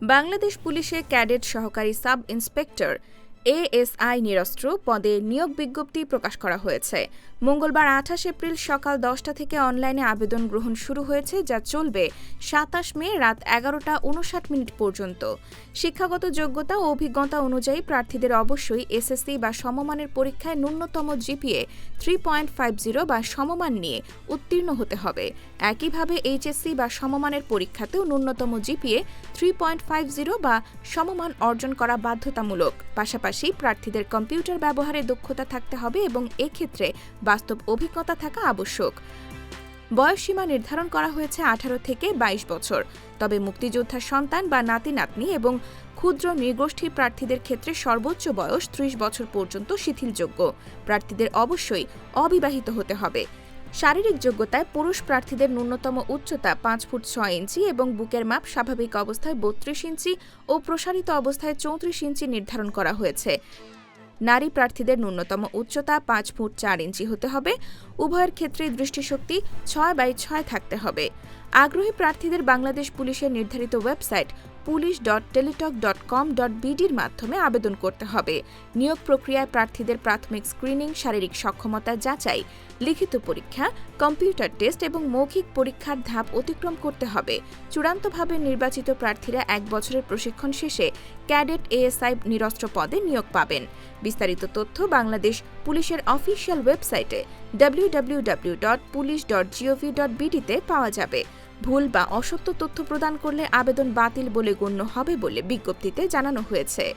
বাংলাদেশ পুলিশে ক্যাডেট সহকারী sub inspector ASI নিরস্ত্র পদে নিয়োগ বিজ্ঞপ্তি প্রকাশ করা হয়েছে। মঙ্গলবার ২৮ এপ্রিল সকাল ১০টা থেকে অনলাইনে আবেদন গ্রহণ শুরু হয়েছে, যা চলবে ২৭ মে রাত ১১টা ৫৯ পর্যন্ত। শিক্ষাগত যোগ্যতা ও অভিজ্ঞতা অনুযায়ী প্রার্থীদের অবশ্যই এসএসসি বা সমমানের পরীক্ষায় ন্যূনতম জিপিএ 3.50 বা সমমান নিয়ে উত্তীর্ণ হতে হবে। একইভাবে এইচএসসি বা সমমানের পরীক্ষাতেও ন্যূনতম জিপিএ 3.50 বা সমমান অর্জন করা বাধ্যতামূলক। পাশাপাশি প্রার্থীদের কম্পিউটার ব্যবহারে দক্ষতা থাকতে হবে এবং এক্ষেত্রে বাস্তব অভিজ্ঞতা থাকা আবশ্যক। বয়সসীমা নির্ধারণ করা হয়েছে ১৮ থেকে ২২ বছর। তবে মুক্তিযোদ্ধার সন্তান বা নাতি-নাতনি এবং ক্ষুদ্র নৃগোষ্ঠীর প্রার্থীদের ক্ষেত্রে সর্বোচ্চ বয়স ৩০ বছর পর্যন্ত শিথিলযোগ্য। প্রার্থীদের অবশ্যই অবিবাহিত হতে হবে। শারীরিক যোগ্যতায় পুরুষ প্রার্থীদের ন্যূনতম উচ্চতা ৫ ফুট ৬ ইঞ্চি এবং বুকের মাপ স্বাভাবিক অবস্থায় ৩২ ইঞ্চি ও প্রসারিত অবস্থায় ৩৪ ইঞ্চি নির্ধারণ করা হয়েছে। নারী প্রার্থীদের ন্যূনতম উচ্চতা ৫ ফুট ৪ ইঞ্চি হতে হবে। উভয়ের ক্ষেত্রেই দৃষ্টিশক্তি ৬/৬ থাকতে হবে। আগ্রহী প্রার্থীদের বাংলাদেশ পুলিশের নির্ধারিত ওয়েবসাইট police.teletalk.com.bd-র মাধ্যমে আবেদন করতে হবে। নিয়োগ প্রক্রিয়ায় প্রার্থীদের প্রাথমিক স্ক্রিনিং, শারীরিক সক্ষমতা যাচাই, লিখিত পরীক্ষা, কম্পিউটার টেস্ট এবং মৌখিক পরীক্ষার ধাপ অতিক্রম করতে হবে। চূড়ান্তভাবে নির্বাচিত প্রার্থীরা ১ বছরের প্রশিক্ষণ শেষে ক্যাডেট এএসআই নিরস্ত্র পদে নিয়োগ পাবেন। বিস্তারিত তথ্য বাংলাদেশ পুলিশের অফিসিয়াল ওয়েবসাইটে www.police.gov.bd-তে পাওয়া যাবে। ভুল বা অসত্য তথ্য প্রদান করলে আবেদন বাতিল বলে গণ্য হবে বলে বিজ্ঞপ্তিতে জানানো হয়েছে।